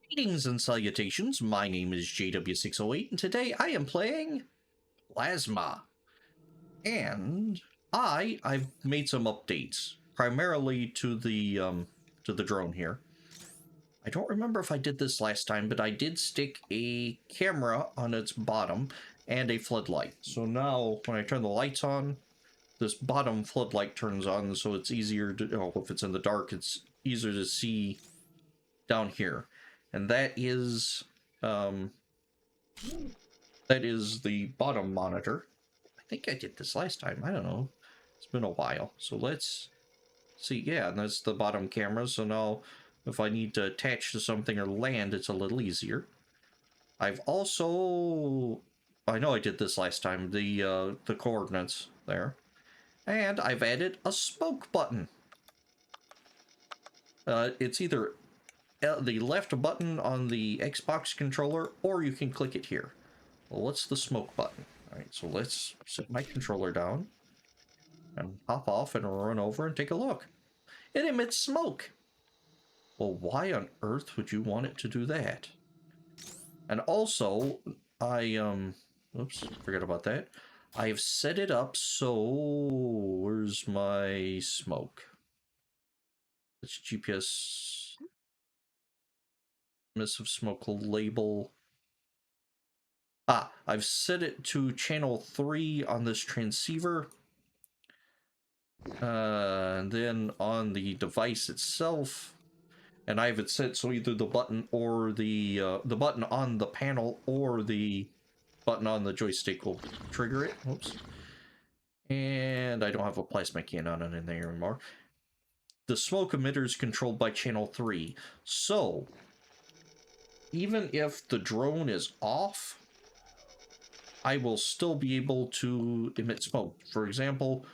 Greetings and salutations, my name is JW608, and today I am playing Plasma. And I've made some updates, primarily to the drone here. I don't remember if I did this last time, but I did stick a camera on its bottom and a floodlight. So now when I turn the lights on, this bottom floodlight turns on, so it's easier to, if it's in the dark, it's easier to see down here. And um, that is the bottom monitor. I think I did this last time. I don't know. It's been a while. So let's see. Yeah, and that's the bottom camera. So now if I need to attach to something or land, it's a little easier. I've also... I know I did this last time. The coordinates there. And I've added a smoke button. It's either the left button on the Xbox controller, or you can click it here. Well, what's the smoke button? All right, so let's set my controller down and hop off and run over and take a look. It emits smoke. Well, why on earth would you want it to do that? And also, oops, forget about that. I've set it up so, where's my smoke? It's GPS, emissive smoke label. I've set it to channel 3 on this transceiver. And then on the device itself, and I have it set so either the button or the button on the panel or the button on the joystick will trigger it. Whoops. And I don't have a plasma can on it in there anymore. The smoke emitter is controlled by channel 3. So, even if the drone is off, I will still be able to emit smoke. For example,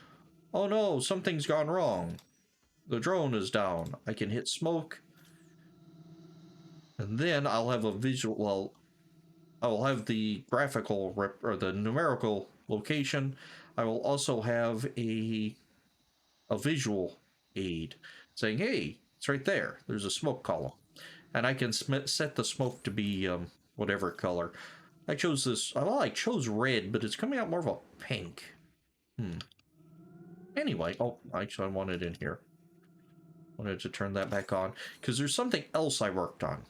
oh no, something's gone wrong. The drone is down. I can hit smoke. And then I'll have a visual, well, I will have the graphical or the numerical location. I will also have a visual aid saying, hey, it's right there. There's a smoke column. And I can set the smoke to be whatever color. I chose this, well, I chose red, but it's coming out more of a pink. Anyway, oh, actually I want it in here. Wanted to turn that back on because there's something else I worked on.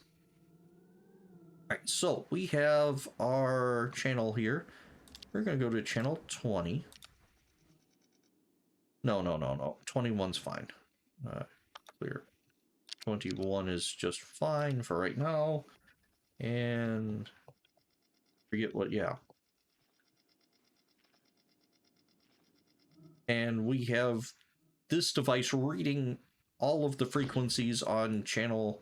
All right, so we have our channel here. We're going to go to channel 20. No. 21's fine. Clear. 21 is just fine for right now. And forget what, yeah. And we have this device reading all of the frequencies on channel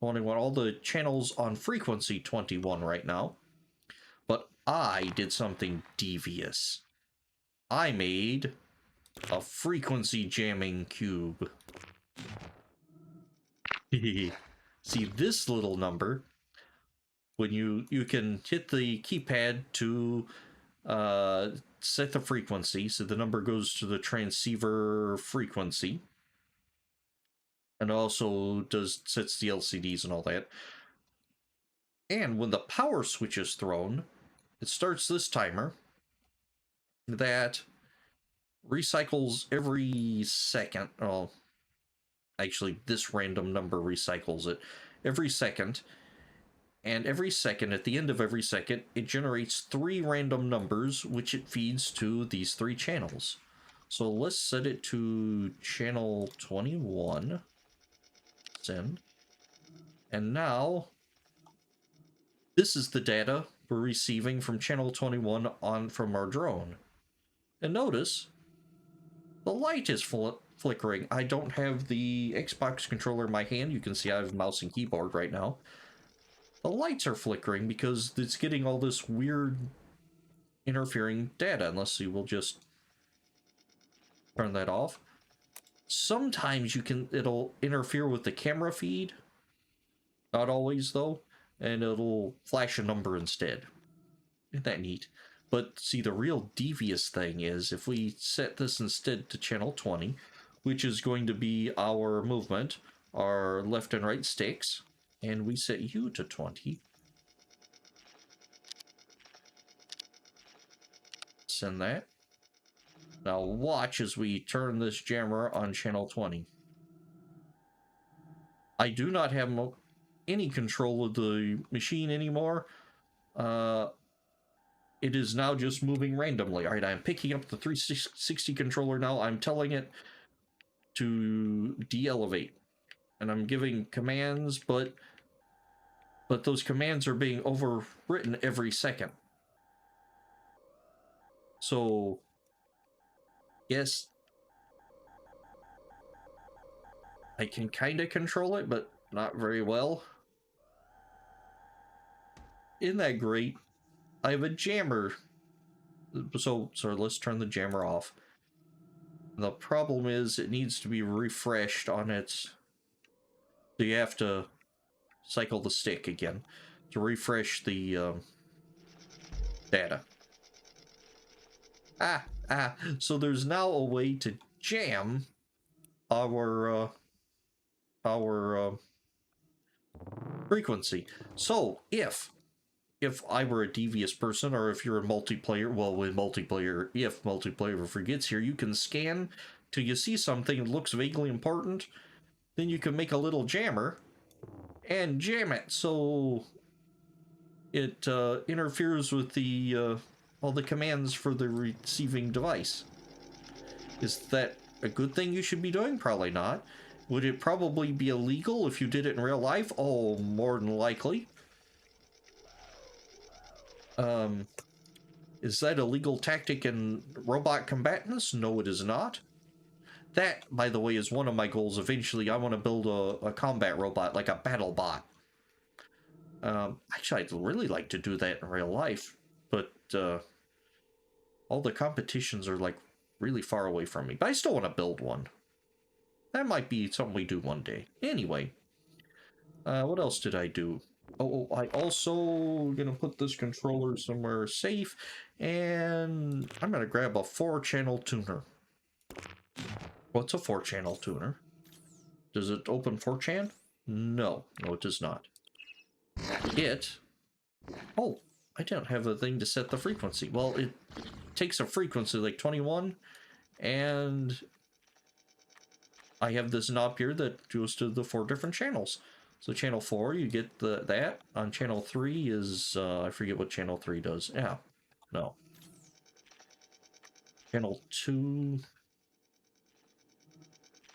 21, all the channels on frequency 21 right now. But I did something devious. I made a frequency jamming cube. See this little number? When you can hit the keypad to set the frequency, so the number goes to the transceiver frequency, and also sets the LCDs and all that. And when the power switch is thrown, it starts this timer that recycles every second. Oh, actually, this random number recycles it every second. And every second, at the end of every second, it generates 3 random numbers, which it feeds to these 3 channels. So let's set it to channel 21. Send. And now, this is the data we're receiving from channel 21 on from our drone. And notice, the light is flickering. I don't have the Xbox controller in my hand. You can see I have mouse and keyboard right now. The lights are flickering because it's getting all this weird interfering data. And let's see, we'll just turn that off. Sometimes it'll interfere with the camera feed. Not always though. And it'll flash a number instead. Isn't that neat? But see, the real devious thing is if we set this instead to channel 20, which is going to be our movement, our left and right sticks. And we set you to 20. Send that. Now watch as we turn this jammer on channel 20. I do not have any control of the machine anymore. It is now just moving randomly. All right, I'm picking up the 360 controller now. I'm telling it to de-elevate. And I'm giving commands, but those commands are being overwritten every second. So, yes, I can kind of control it, but not very well. Isn't that great? I have a jammer. So let's turn the jammer off. The problem is it needs to be refreshed on its... So you have to cycle the stick again to refresh the data. So there's now a way to jam our frequency. So if I were a devious person, or if you're a multiplayer, well, with multiplayer, if multiplayer forgets here, you can scan till you see something that looks vaguely important, then you can make a little jammer and jam it so it interferes with the all the commands for the receiving device. Is that a good thing you should be doing? Probably not. Would it probably be illegal if you did it in real life? Oh, more than likely. Is that a legal tactic in Robot Combatants? No, it is not. That, by the way, is one of my goals. Eventually, I want to build a combat robot, like a battle bot. Actually, I'd really like to do that in real life, but all the competitions are like really far away from me. But I still want to build one. That might be something we do one day. Anyway, what else did I do? Oh, I also gonna put this controller somewhere safe, and I'm gonna grab a 4-channel tuner. What's a 4-channel tuner? Does it open 4chan? No, it does not. Oh, I don't have a thing to set the frequency. Well, it takes a frequency like 21, and I have this knob here that goes to the 4 different channels. So channel 4, you get that. On channel 3 is, I forget what channel 3 does. Yeah, no. Channel 2...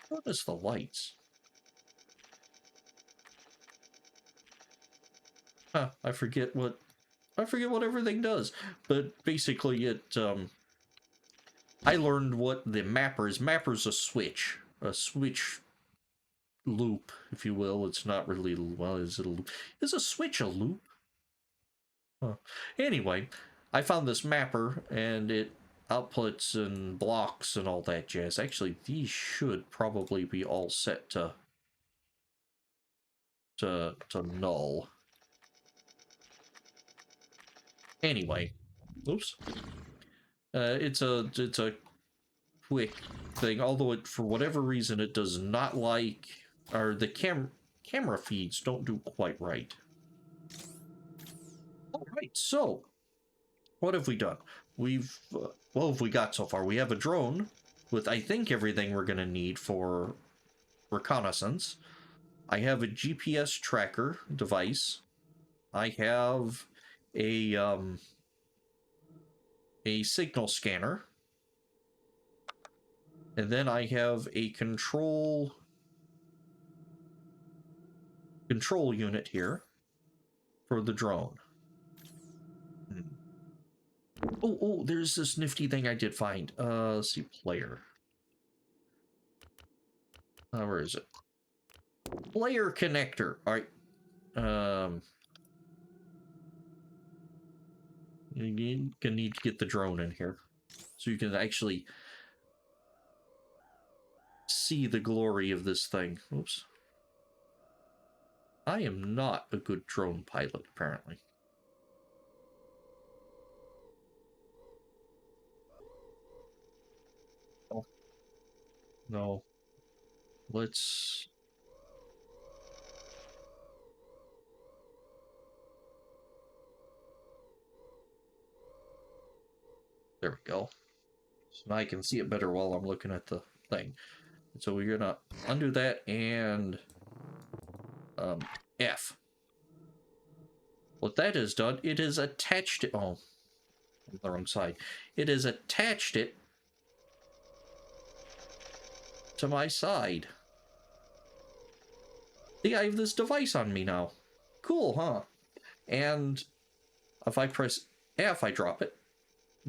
What is the lights? Huh, I forget what everything does. But basically it, I learned what the mapper is. Mapper's a switch loop, if you will. It's not really, well, is it a loop? Is a switch a loop? Huh. Anyway, I found this mapper, and it outputs and blocks and all that jazz. Actually, these should probably be all set to null. Anyway, oops. It's a quick thing, although it, for whatever reason, it does not like, or the camera feeds don't do quite right. All right, so what have we done? We've, what have we got so far? We have a drone with, I think, everything we're going to need for reconnaissance. I have a GPS tracker device. I have a signal scanner. And then I have a control unit here for the drone. Oh, there's this nifty thing I did find. Let's see, player. Where is it? Player connector. All right. You're gonna need to get the drone in here so you can actually see the glory of this thing. Oops. I am not a good drone pilot, apparently. Oh. No. Let's... There we go. So now I can see it better while I'm looking at the thing. So we're gonna undo that and F. What that has done, it has attached it. Oh, on the wrong side. It has attached it to my side. See, I have this device on me now. Cool, huh? And if I press F, I drop it.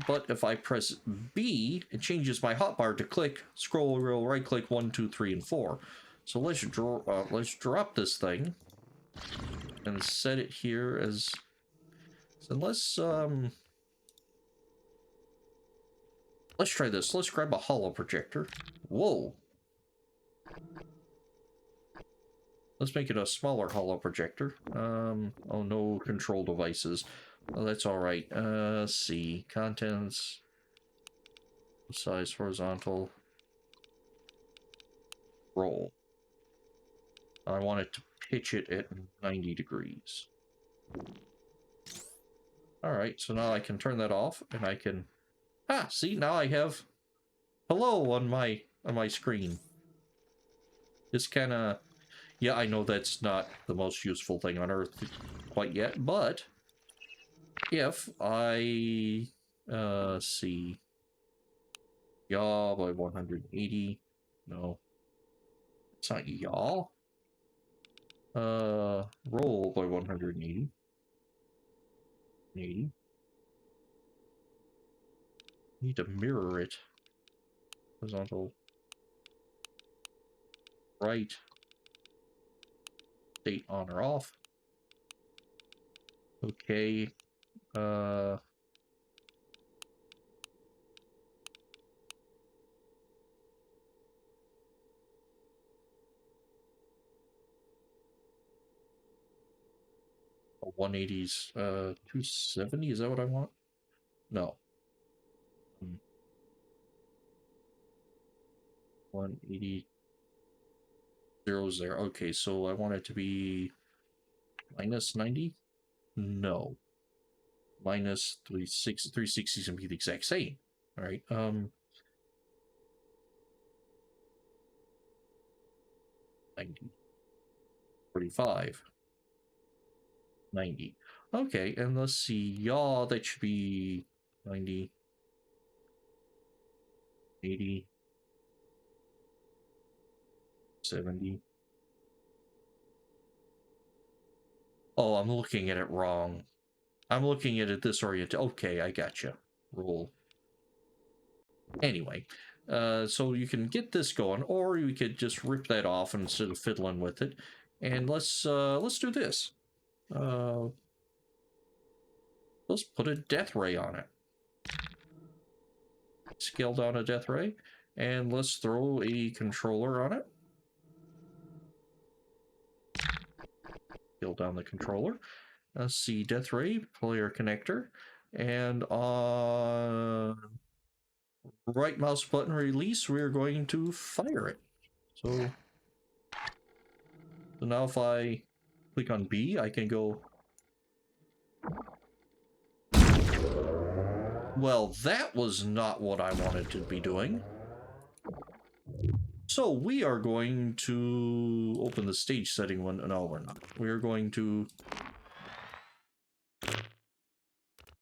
But if I press B, it changes my hotbar to click, scroll wheel, right click, 1, 2, 3, and 4. So let's drop this thing and set it here as. So let's try this. Let's grab a holo projector. Whoa. Let's make it a smaller holo projector. Oh, no control devices. Oh, that's all right. Let's see. Contents. Size horizontal. Roll. I want it to pitch it at 90 degrees. All right, so now I can turn that off, and I can. Ah, see, now I have hello on my screen. This kind of. Yeah, I know that's not the most useful thing on Earth quite yet, but if I see yaw by 180, no, it's not yaw. Roll by 180. 80. Need to mirror it. Horizontal. Right. State on or off. Okay. 180's 270, is that what I want? No. 180 0. Okay, so I want it to be minus 90? No. Minus 360. 360 is gonna be the exact same. All right. 90. 45. 90. Okay, and let's see. Yaw, that should be 90. 80. 70. Oh, I'm looking at it wrong. I'm looking at it disoriented. Okay, I gotcha. Rule. Anyway, so you can get this going, or you could just rip that off instead of fiddling with it. And let's do this. Let's put a death ray on it. Scale down a death ray, and let's throw a controller on it. Scale down the controller. Let's see, death ray, player connector, and on right mouse button release, we're going to fire it. So now if I click on B, I can go. Well, that was not what I wanted to be doing. So we are going to open the stage setting one. No, we're not. We're going to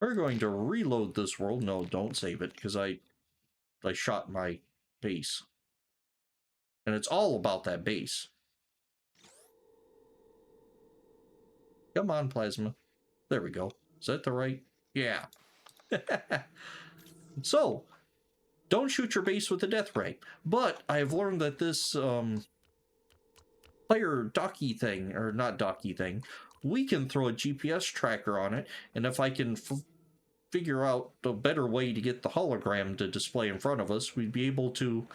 reload this world. No, don't save it, because I shot my base. And it's all about that base. Come on, Plasma. There we go. Is that the right? Yeah. So, don't shoot your base with a death ray. But I've learned that this player docky thing, or not docky thing, we can throw a GPS tracker on it, and if I can figure out a better way to get the hologram to display in front of us, we'd be able to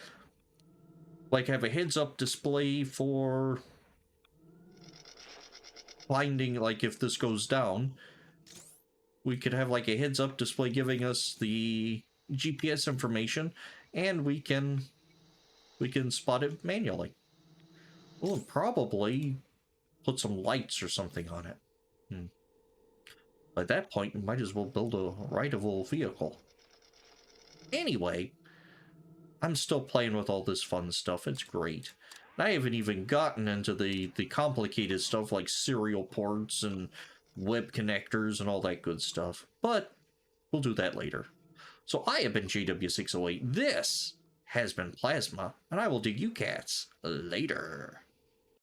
like have a heads-up display for finding, like if this goes down, we could have like a heads-up display giving us the GPS information, and we can spot it manually. We'll probably put some lights or something on it. At that point, you might as well build a rideable vehicle. Anyway, I'm still playing with all this fun stuff. It's great. And I haven't even gotten into the complicated stuff like serial ports and web connectors and all that good stuff. But we'll do that later. So I have been JW608. This has been Plasma, and I will dig you cats later.